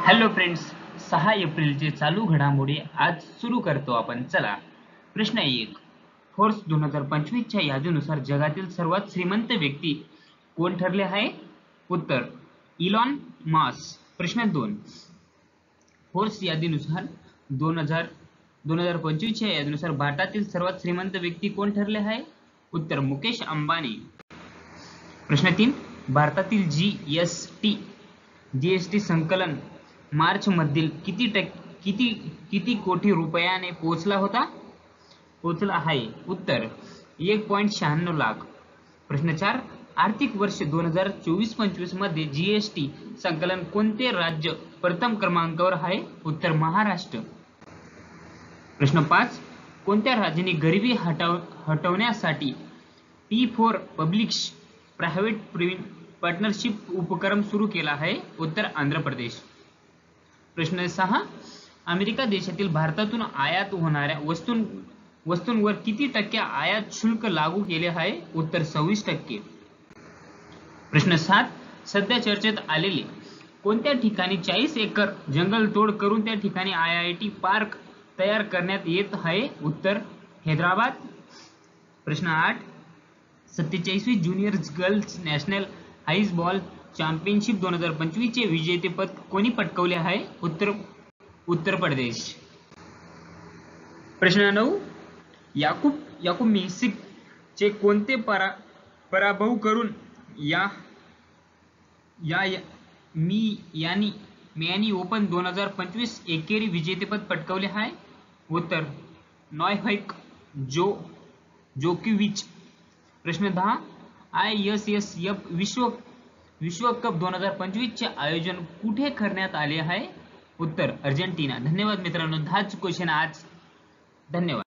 Hello friends, 6 एप्रिलचे चालू घडामोडी आज सुरू करतो आपण. चला, प्रश्न 1. फोर्ब्स 2025 च्या यादीनुसार जगातील सर्वात श्रीमंत व्यक्ती कोण ठरले आहे? उत्तर इलॉन मस्क. प्रश्न 2. फोर्ब्स यादीनुसार 2025 च्या यादीनुसार भारतातील सर्वात श्रीमंत व्यक्ती कोण ठरले आहे? उत्तर मुकेश अंबानी. प्रश्न 3. भारतातील जीएसटी संकलन मार्च मधील किती कोटी रुपयाने पोहोचला आहे? उत्तर 1.96 लाख. प्रश्न 4. आर्थिक वर्ष 2024-25 मध्ये जीएसटी संकलन कोणते राज्य प्रथम क्रमांकावर आहे? उत्तर महाराष्ट्र. प्रश्न 5. कोणत्या राज्याने गरिबी हटवण्यासाठी P4 पब्लिक प्रायव्हेट पार्टनरशिप उपक्रम सुरू केला आहे? उत्तर आंध्र प्रदेश. प्रश्न 6. अमेरिका देशातील भारतातून आयात होणाऱ्या वस्तूंवर किती टक्के आयात शुल्क लागू केले आहे? उत्तर 26%. प्रश्न 7. सध्या चर्चेत आलेले कोणत्या ठिकाणी 40 एकर जंगलतोड करून त्या ठिकाणी IIT पार्क तयार करण्यात येत आहे? उत्तर हैदराबाद. प्रश्न 8. 47वी ज्युनियर गर्ल्स नॅशनल हाईज बॉल चॅम्पियनशिप 2025 चे विजेतेपद कोणी पटकावले आहे? उत्तर प्रदेश. प्रश्न 9. याकूब मेसिक चे कोणते पराभव करून मियामी ओपन 2025 एकेरी विजेतेपद पटकावले आहे? उत्तर नोव्हाक जोकोविच. प्रश्न 10. ISSF विश्व कप 2025 चे आयोजन कुठे करण्यात आले आहे? उत्तर अर्जेंटिना. धन्यवाद मित्रांनो. 10 क्वेश्चन आज. धन्यवाद.